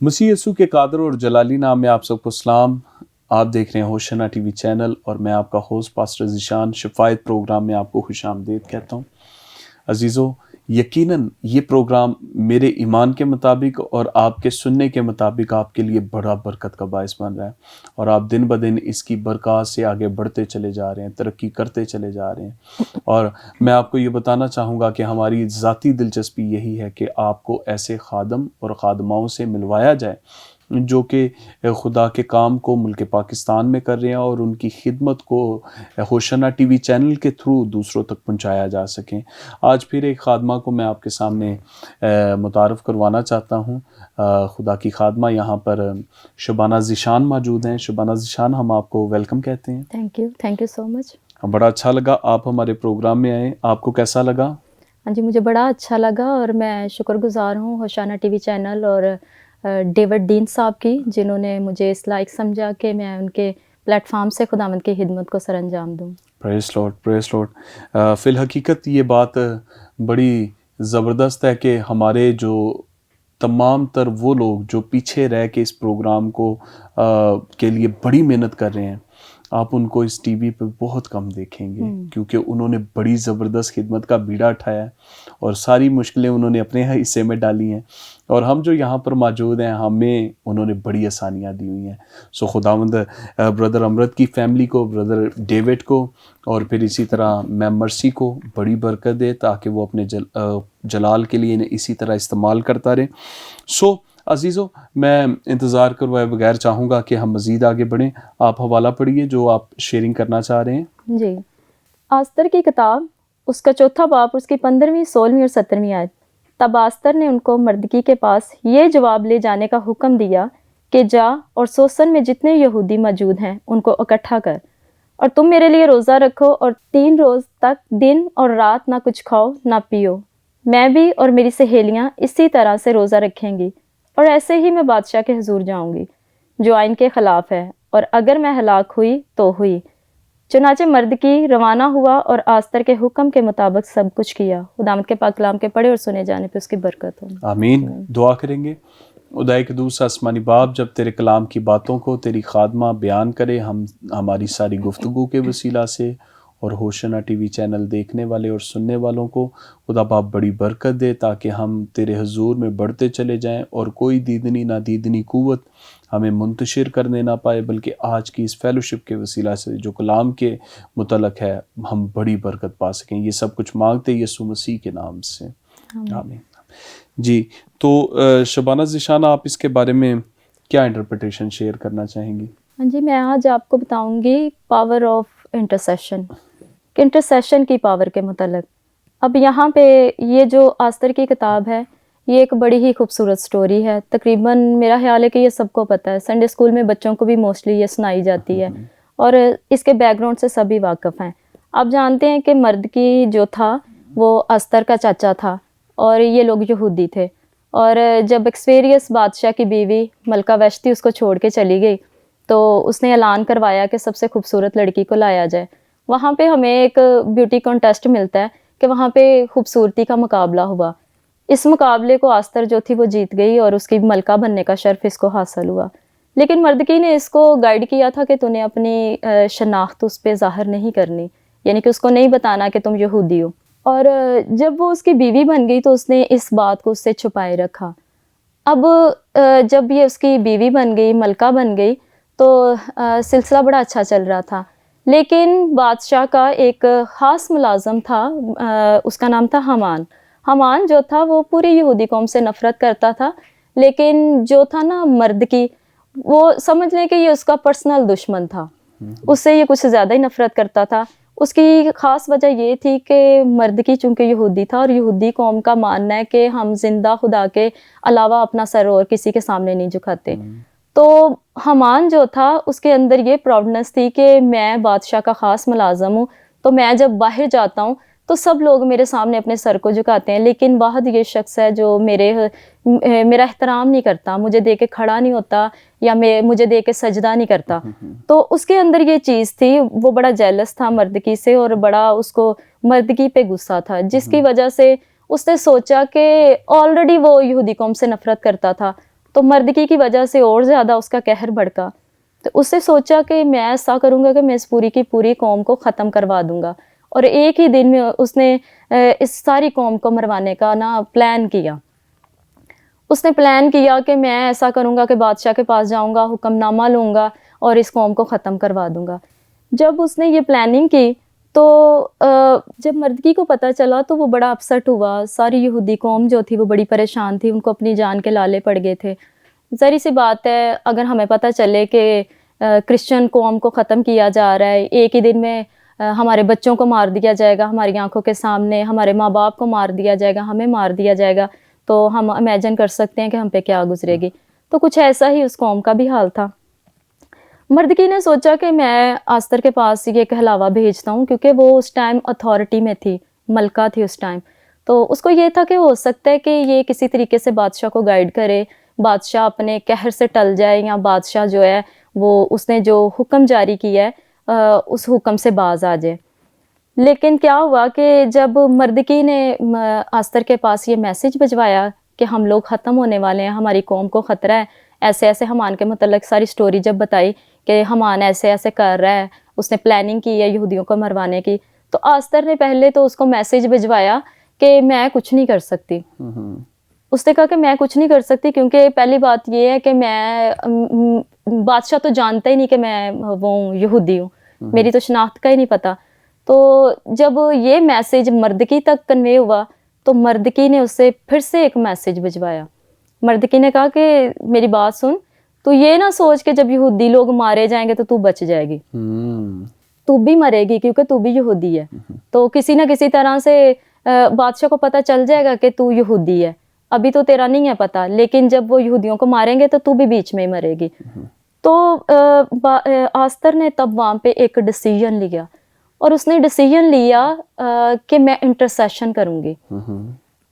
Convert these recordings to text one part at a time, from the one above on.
مسیح یسوع کے قادر اور جلالی نام میں آپ سب کو سلام. آپ دیکھ رہے ہیں ہوشنا ٹی وی چینل اور میں آپ کا ہوسٹ پاسٹر ذیشان شفایت پروگرام میں آپ کو خوش آمدید کہتا ہوں. عزیزو، یقیناً یہ پروگرام میرے ایمان کے مطابق اور آپ کے سننے کے مطابق آپ کے لیے بڑا برکت کا باعث بن رہا ہے، اور آپ دن بدن اس کی برکات سے آگے بڑھتے چلے جا رہے ہیں، ترقی کرتے چلے جا رہے ہیں. اور میں آپ کو یہ بتانا چاہوں گا کہ ہماری ذاتی دلچسپی یہی ہے کہ آپ کو ایسے خادم اور خادماؤں سے ملوایا جائے جو کہ خدا کے کام کو ملک پاکستان میں کر رہے ہیں، اور ان کی خدمت کو ہوشنا ٹی وی چینل کے تھرو دوسروں تک پہنچایا جا سکیں. آج پھر ایک خادمہ کو میں آپ کے سامنے متعارف کروانا چاہتا ہوں. خدا کی خادمہ یہاں پر شبانہ ذیشان موجود ہیں. شبانہ ذیشان، ہم آپ کو ویلکم کہتے ہیں. تھینک یو سو مچ. بڑا اچھا لگا آپ ہمارے پروگرام میں آئے. آپ کو کیسا لگا؟ ہاں جی، مجھے بڑا اچھا لگا، اور میں شکر گزار ہوں ہوشنا ٹی وی چینل اور ڈیوڈ دین صاحب کی، جنہوں نے مجھے اس لائق سمجھا کہ میں ان کے پلیٹ فارم سے خداوند کی خدمت کو سر انجام دوں. پریز لارڈ، پریز لارڈ. فی الحقیقت یہ بات بڑی زبردست ہے کہ ہمارے جو تمام تر وہ لوگ جو پیچھے رہ کے اس پروگرام کو کے لیے بڑی محنت کر رہے ہیں، آپ ان کو اس ٹی وی پہ بہت کم دیکھیں گے، کیونکہ انہوں نے بڑی زبردست خدمت کا بیڑا اٹھایا ہے اور ساری مشکلیں انہوں نے اپنے حصے میں ڈالی ہیں، اور ہم جو یہاں پر موجود ہیں ہمیں انہوں نے بڑی آسانیاں دی ہوئی ہیں. سو خداوند بردر امرت کی فیملی کو، بردر ڈیوڈ کو، اور پھر اسی طرح میم مرسی کو بڑی برکت دے تاکہ وہ اپنے جلال کے لیے انہیں اسی طرح استعمال کرتا رہے. سو عزیزو، میں انتظار کروائے بغیر چاہوں گا کہ ہم مزید آگے بڑھیں. آپ حوالہ پڑھیے جو آپ شیئرنگ کرنا چاہ رہے ہیں. جی، آستر کی کتاب، اس کا 4 باب، اس کی 15ویں، 16ویں اور 17ویں آیت. تب آستر نے ان کو مردکی کے پاس یہ جواب لے جانے کا حکم دیا کہ جا اور سوسن میں جتنے یہودی موجود ہیں ان کو اکٹھا کر، اور تم میرے لیے روزہ رکھو، اور 3 روز تک دن اور رات نہ کچھ کھاؤ نہ پیو. میں بھی اور میری سہیلیاں اسی طرح سے روزہ رکھیں گی، اور ایسے ہی میں بادشاہ کے حضور جاؤں گی جو آئین کے خلاف ہے، اور اگر میں ہلاک ہوئی تو ہوئی. چنانچہ مردکی روانہ ہوا اور آستر کے حکم کے مطابق سب کچھ کیا. خداوند کے پاک کلام کے پڑھے اور سنے جانے پہ اس کی برکت ہو. آمین. دعا کریں گے. خدا کے دوسرا آسمانی باپ، جب تیرے کلام کی باتوں کو تیری خادمہ بیان کرے، ہماری ساری گفتگو کے وسیلہ سے اور ہوشنا ٹی وی چینل دیکھنے والے اور سننے والوں کو خدا باپ بڑی برکت دے، تاکہ ہم تیرے حضور میں بڑھتے چلے جائیں اور کوئی دیدنی نہ دیدنی قوت ہمیں منتشر کرنے نہ پائے، بلکہ آج کی اس فیلوشپ کے وسیلہ سے جو کلام کے متعلق ہے ہم بڑی برکت پا سکیں. یہ سب کچھ مانگتے یسوع مسیح کے نام سے، آمین. جی، تو شبانہ ذیشان، آپ اس کے بارے میں کیا انٹرپریٹیشن شیئر کرنا چاہیں گی؟ ہاں جی، میں آج آپ کو بتاؤں گی پاور آف انٹرسیشن، کہ انٹرسیشن کی پاور کے متعلق. اب یہاں پہ یہ جو آستر کی کتاب ہے، یہ ایک بڑی ہی خوبصورت سٹوری ہے. تقریباً میرا خیال ہے کہ یہ سب کو پتہ ہے، سنڈے اسکول میں بچوں کو بھی موسٹلی یہ سنائی جاتی ہے، اور اس کے بیک گراؤنڈ سے سبھی واقف ہیں. آپ جانتے ہیں کہ مردکی جو تھا وہ آستر کا چاچا تھا، اور یہ لوگ یہودی تھے. اور جب ایکسپیریس بادشاہ کی بیوی ملکہ ویشتی اس کو چھوڑ کے چلی گئی، تو اس نے اعلان کروایا کہ سب سے خوبصورت لڑکی کو لایا جائے. وہاں پہ ہمیں ایک بیوٹی کانٹیسٹ ملتا ہے کہ وہاں پہ خوبصورتی کا مقابلہ ہوا. اس مقابلے کو آستر جو تھی وہ جیت گئی، اور اس کی ملکہ بننے کا شرف اس کو حاصل ہوا. لیکن مردکی نے اس کو گائیڈ کیا تھا کہ تو نے اپنی شناخت اس پہ ظاہر نہیں کرنی، یعنی کہ اس کو نہیں بتانا کہ تم یہودی ہو. اور جب وہ اس کی بیوی بن گئی تو اس نے اس بات کو اس سے چھپائے رکھا. اب جب یہ اس کی بیوی بن گئی، ملکہ بن گئی، تو سلسلہ بڑا اچھا چل رہا تھا. لیکن بادشاہ کا ایک خاص ملازم تھا، اس کا نام تھا حامان. حامان جو تھا وہ پوری یہودی قوم سے نفرت کرتا تھا، لیکن جو تھا نا مردکی، وہ سمجھ لیں کہ یہ اس کا پرسنل دشمن تھا، اس سے یہ کچھ زیادہ ہی نفرت کرتا تھا. اس کی خاص وجہ یہ تھی کہ مردکی چونکہ یہودی تھا، اور یہودی قوم کا ماننا ہے کہ ہم زندہ خدا کے علاوہ اپنا سر اور کسی کے سامنے نہیں جھکاتے. تو حامان جو تھا اس کے اندر یہ پراؤڈنس تھی کہ میں بادشاہ کا خاص ملازم ہوں، تو میں جب باہر جاتا ہوں تو سب لوگ میرے سامنے اپنے سر کو جھکاتے ہیں، لیکن واحد یہ شخص ہے جو میرا احترام نہیں کرتا، مجھے دیکھ کے کھڑا نہیں ہوتا یا مجھے دیکھ کے سجدہ نہیں کرتا. تو اس کے اندر یہ چیز تھی، وہ بڑا جیلس تھا مردکی سے، اور بڑا اس کو مردکی پہ غصہ تھا، جس کی وجہ سے اس نے سوچا کہ آلریڈی وہ یہودی قوم سے نفرت کرتا تھا، تو مردکی کی وجہ سے اور زیادہ اس کا قہر بڑھا. تو اس نے سوچا کہ میں ایسا کروں گا کہ میں اس پوری کی پوری قوم کو ختم کروا دوں گا, اور ایک ہی دن میں اس نے اس ساری قوم کو مروانے کا پلان کیا. اس نے پلان کیا کہ میں ایسا کروں گا کہ بادشاہ کے پاس جاؤں گا, حکم نامہ لوں گا اور اس قوم کو ختم کروا دوں گا. جب اس نے یہ پلاننگ کی تو جب مردکی کو پتہ چلا تو وہ بڑا اپسٹ ہوا. ساری یہودی قوم جو تھی وہ بڑی پریشان تھی, ان کو اپنی جان کے لالے پڑ گئے تھے. ظاہر سی بات ہے, اگر ہمیں پتہ چلے کہ کرسچن قوم کو ختم کیا جا رہا ہے, ایک ہی دن میں ہمارے بچوں کو مار دیا جائے گا ہماری آنکھوں کے سامنے, ہمارے ماں باپ کو مار دیا جائے گا, ہمیں مار دیا جائے گا, تو ہم امیجن کر سکتے ہیں کہ ہم پہ کیا گزرے گی. تو کچھ ایسا ہی اس قوم کا بھی حال تھا. مردکی نے سوچا کہ میں آستر کے پاس یہ کہلاوا بھیجتا ہوں, کیونکہ وہ اس ٹائم اتھارٹی میں تھی, ملکہ تھی اس ٹائم. تو اس کو یہ تھا کہ ہو سکتا ہے کہ یہ کسی طریقے سے بادشاہ کو گائیڈ کرے, بادشاہ اپنے قہر سے ٹل جائے, یا بادشاہ جو ہے وہ اس نے جو حکم جاری کیا ہے اس حکم سے باز آ جائے. لیکن کیا ہوا کہ جب مردکی نے آستر کے پاس یہ میسیج بھجوایا کہ ہم لوگ ختم ہونے والے ہیں, ہماری قوم کو خطرہ ہے, ایسے ایسے حمان کے متعلق ساری سٹوری جب بتائی کہ حمان ایسے ایسے کر رہا ہے, اس نے پلاننگ کی ہے یہودیوں کو مروانے کی, تو آستر نے پہلے تو اس کو میسیج بھجوایا کہ میں کچھ نہیں کر سکتی. اس نے کہا کہ میں کچھ نہیں کر سکتی, کیونکہ پہلی بات یہ ہے کہ میں بادشاہ تو جانتا ہی نہیں کہ میں وہ یہودی ہوں, میری تو شناخت کا ہی نہیں پتہ. تو جب یہ میسیج مردکی تک کنوے ہوا تو مردکی نے اس سے پھر سے ایک میسیج بھجوایا. مردکی نے کہا کہ میری بات سن, تو یہ نہ سوچ کہ جب یہودی لوگ مارے جائیں گے تو تو بچ جائے گی, تو بھی مرے گی کیونکہ تو بھی یہودی ہے. تو کسی نہ کسی طرح سے بادشاہ کو پتہ چل جائے گا کہ تو یہودی ہے, ابھی تو تیرا نہیں ہے پتہ, لیکن جب وہ یہودیوں کو ماریں گے تو تو بھی بیچ میں ہی مرے گی. تو آستر نے تب وہاں پہ ایک ڈیسیژن لیا, اور اس نے ڈیسیژن لیا کہ میں انٹرسیشن کروں گی.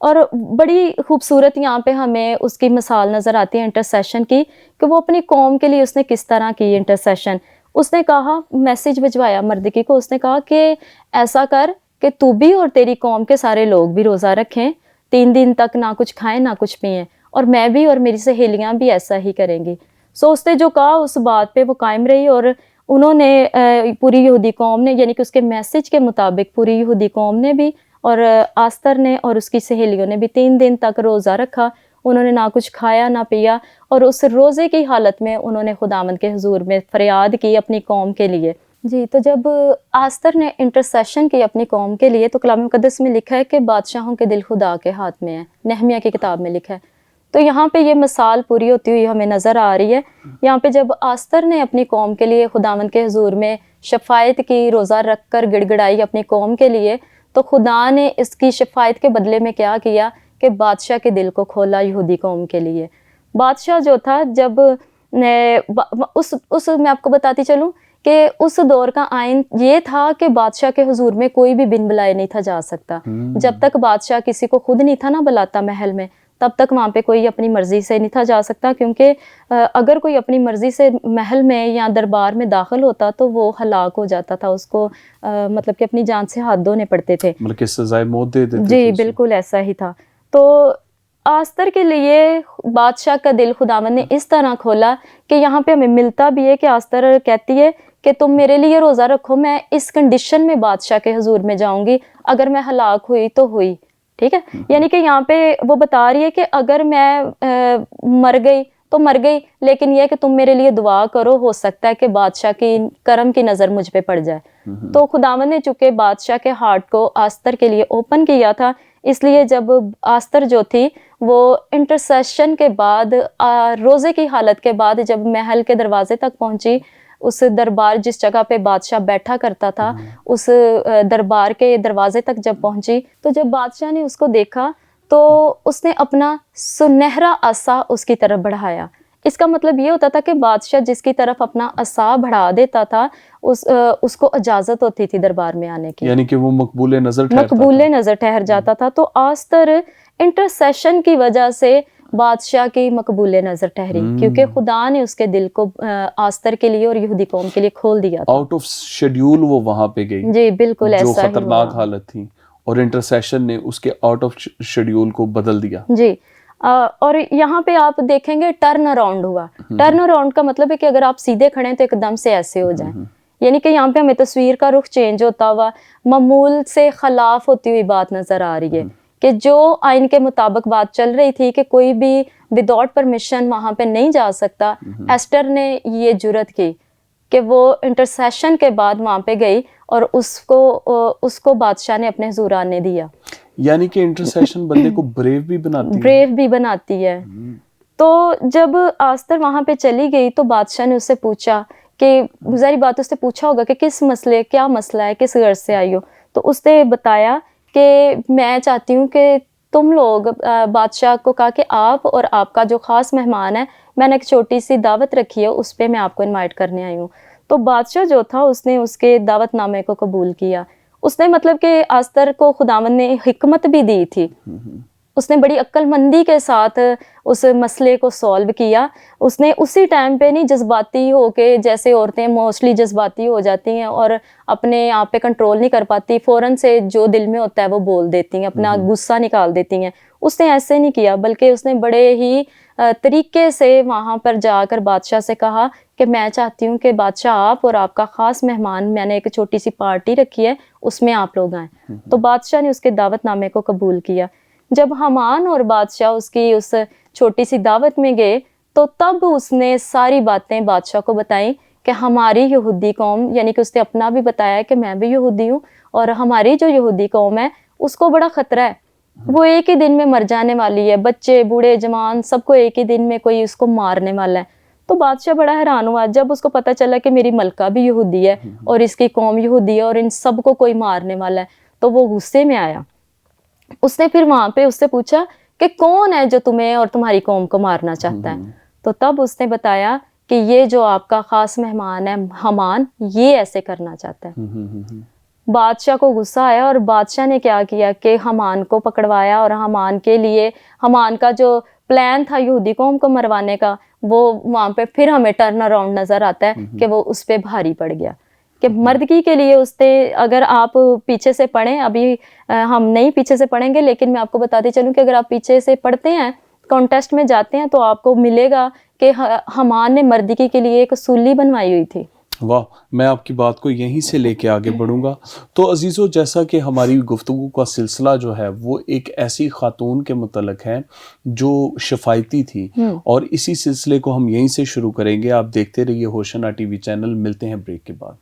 اور بڑی خوبصورت یہاں پہ ہمیں اس کی مثال نظر آتی ہے انٹرسیشن کی, کہ وہ اپنی قوم کے لیے اس نے کس طرح کی انٹرسیشن. اس نے کہا, میسیج بھجوایا مردکی کو, اس نے کہا کہ ایسا کر کہ تو بھی اور تیری قوم کے سارے لوگ بھی روزہ رکھیں, 3 دن تک نہ کچھ کھائیں نہ کچھ پئیں, اور میں بھی اور میری سہیلیاں بھی ایسا ہی کریں گی. سو اس نے جو کہا اس بات پہ وہ قائم رہی, اور انہوں نے پوری یہودی قوم نے, یعنی کہ اس کے میسیج کے مطابق پوری یہودی قوم نے بھی اور آستر نے اور اس کی سہیلیوں نے بھی 3 دن تک روزہ رکھا. انہوں نے نہ کچھ کھایا نہ پیا, اور اس روزے کی حالت میں انہوں نے خداوند کے حضور میں فریاد کی اپنی قوم کے لیے. جی, تو جب آستر نے انٹرسیشن کی اپنی قوم کے لیے, تو کلام مقدس میں لکھا ہے کہ بادشاہوں کے دل خدا کے ہاتھ میں ہے, نہمیہ کی کتاب میں لکھا ہے. تو یہاں پہ یہ مثال پوری ہوتی ہوئی ہمیں نظر آ رہی ہے. یہاں پہ جب آستر نے اپنی قوم کے لیے خداوند کے حضور میں شفاعت کی, روزہ رکھ کر گڑ گڑائی اپنی قوم کے لیے, تو خدا نے اس کی شفاعت کے بدلے میں کیا کیا کہ بادشاہ کے دل کو کھولا یہودی قوم کے لیے. بادشاہ جو تھا, جب اس میں آپ کو بتاتی چلوں کہ اس دور کا آئین یہ تھا کہ بادشاہ کے حضور میں کوئی بھی بن بلائے نہیں تھا جا سکتا. جب تک بادشاہ کسی کو خود نہیں تھا نا بلاتا محل میں, تب تک وہاں پہ کوئی اپنی مرضی سے نہیں تھا جا سکتا, کیونکہ اگر کوئی اپنی مرضی سے محل میں یا دربار میں داخل ہوتا تو وہ ہلاک ہو جاتا تھا, اس کو مطلب کہ اپنی جان سے ہاتھ دھونے پڑتے تھے, بلکہ سزائے موت دے دیتے. جی بالکل ایسا ہی تھا. تو آستر کے لیے بادشاہ کا دل خداوند نے اس طرح کھولا کہ یہاں پہ ہمیں ملتا بھی ہے کہ آستر کہتی ہے کہ تم میرے لیے روزہ رکھو, میں اس کنڈیشن میں بادشاہ کے حضور میں جاؤں گی, اگر میں ہلاک ہوئی تو ہوئی. ٹھیک ہے, یعنی کہ یہاں پہ وہ بتا رہی ہے کہ اگر میں مر گئی تو مر گئی, لیکن یہ کہ تم میرے لیے دعا کرو, ہو سکتا ہے کہ بادشاہ کی کرم کی نظر مجھ پہ پڑ جائے. تو خداوند نے چونکہ بادشاہ کے ہارٹ کو آستر کے لیے اوپن کیا تھا, اس لیے جب آستر جو تھی وہ انٹرسیشن کے بعد, روزے کی حالت کے بعد جب محل کے دروازے تک پہنچی, اس دربار جس جگہ پہ بادشاہ بیٹھا کرتا تھا اس دربار کے دروازے تک جب پہنچی, تو جب بادشاہ نے اس کو دیکھا تو اس نے اپنا سنہرا عصا اس کی طرف بڑھایا. اس کا مطلب یہ ہوتا تھا کہ بادشاہ جس کی طرف اپنا عصا بڑھا دیتا تھا اس کو اجازت ہوتی تھی دربار میں آنے کی, یعنی کہ وہ مقبول نظر ٹھہر جاتا تھا. تو آستر انٹرسیشن کی وجہ سے بادشاہ کی مقبول نظر ٹھہری, کیونکہ خدا نے اس کے دل کو آستر کے لیے اور یہودی قوم کے لیے کھول دیا تھا. آؤٹ آف شیڈیول وہ وہاں پہ گئی. جی بالکل ایسا جو خطرناک حالت تھی, اور انٹرسیشن نے اس کے آؤٹ آف شیڈیول کو بدل دیا. جی, اور یہاں پہ آپ دیکھیں گے ٹرن اراؤنڈ ہوا. ٹرن اراؤنڈ کا مطلب ہے کہ اگر آپ سیدھے کھڑے ہیں تو ایک دم سے ایسے ہو جائیں, یعنی کہ یہاں پہ ہمیں تصویر کا رخ چینج ہوتا ہوا, معمول سے خلاف ہوتی ہوئی بات نظر آ رہی ہے کہ جو آئین کے مطابق بات چل رہی تھی کہ کوئی بھی وداؤٹ پرمیشن وہاں پہ نہیں جا سکتا, ایسٹر نے یہ جرت کی کہ وہ انٹرسیشن کے بعد وہاں پہ گئی اور اس کو بادشاہ نے اپنے حضور آنے دیا. یعنی کہ انٹرسیشن بندے کو بریو بھی بناتی ہے. بریو بھی بناتی ہے. تو جب آستر وہاں پہ چلی گئی تو بادشاہ نے اس سے پوچھا کہ ظاہری بات اس سے پوچھا ہوگا کہ کیا مسئلہ ہے, کس غرض سے آئی ہو. تو اس نے بتایا کہ میں چاہتی ہوں کہ تم لوگ, بادشاہ کو کہا کہ آپ اور آپ کا جو خاص مہمان ہے, میں نے ایک چھوٹی سی دعوت رکھی ہے, اس پہ میں آپ کو انوائٹ کرنے آئی ہوں. تو بادشاہ جو تھا اس نے اس کے دعوت نامے کو قبول کیا. اس نے مطلب کہ آستر کو خداوند نے حکمت بھی دی تھی, اس نے بڑی عقل مندی کے ساتھ اس مسئلے کو سولو کیا. اس نے اسی ٹائم پہ نہیں جذباتی ہو کے, جیسے عورتیں موسٹلی جذباتی ہو جاتی ہیں اور اپنے آپ پہ کنٹرول نہیں کر پاتی, فوراً سے جو دل میں ہوتا ہے وہ بول دیتی ہیں, اپنا غصہ نکال دیتی ہیں. اس نے ایسے نہیں کیا, بلکہ اس نے بڑے ہی طریقے سے وہاں پر جا کر بادشاہ سے کہا کہ میں چاہتی ہوں کہ بادشاہ آپ اور آپ کا خاص مہمان, میں نے ایک چھوٹی سی پارٹی رکھی ہے, اس میں آپ لوگ آئیں. تو بادشاہ نے اس کے دعوت نامے کو قبول کیا. جب حامان اور بادشاہ اس چھوٹی سی دعوت میں گئے تو تب اس نے ساری باتیں بادشاہ کو بتائیں کہ ہماری یہودی قوم, یعنی کہ اس نے اپنا بھی بتایا کہ میں بھی یہودی ہوں اور ہماری جو یہودی قوم ہے اس کو بڑا خطرہ ہے, وہ ایک ہی دن میں مر جانے والی ہے, بچے بوڑھے جوان سب کو ایک ہی دن میں کوئی اس کو مارنے والا ہے. تو بادشاہ بڑا حیران ہوا جب اس کو پتہ چلا کہ میری ملکہ بھی یہودی ہے اور اس کی قوم یہودی ہے اور ان سب کو کوئی مارنے والا ہے. تو وہ غصے میں آیا. اس نے پھر وہاں پہ اس سے پوچھا کہ کون ہے جو تمہیں اور تمہاری قوم کو مارنا چاہتا ہے. تو تب اس نے بتایا کہ یہ جو آپ کا خاص مہمان ہے حامان, یہ ایسے کرنا چاہتا ہے. بادشاہ کو غصہ آیا اور بادشاہ نے کیا کیا کہ حامان کو پکڑوایا اور حامان کے لیے, حامان کا جو پلان تھا یہودی قوم کو مروانے کا, وہ وہاں پہ پھر ہمیں ٹرن اراؤنڈ نظر آتا ہے کہ وہ اس پہ بھاری پڑ گیا. کہ مردگی کے لیے اس نے, اگر آپ پیچھے سے پڑھیں, ابھی ہم نہیں پیچھے سے پڑھیں گے لیکن میں آپ کو بتاتی چلوں کہ اگر آپ پیچھے سے پڑھتے ہیں, کانٹیسٹ میں جاتے ہیں, تو آپ کو ملے گا کہ حامان نے مردگی کے لیے ایک سولی بنوائی ہوئی تھی. واہ, میں آپ کی بات کو یہیں سے لے کے آگے بڑھوں گا. تو عزیزو, جیسا کہ ہماری گفتگو کا سلسلہ جو ہے وہ ایک ایسی خاتون کے متعلق ہے جو شفایتی تھی, اور اسی سلسلے کو ہم یہیں سے شروع کریں گے. آپ دیکھتے رہیے ہوشنا ٹی وی چینل. ملتے ہیں بریک کے بعد.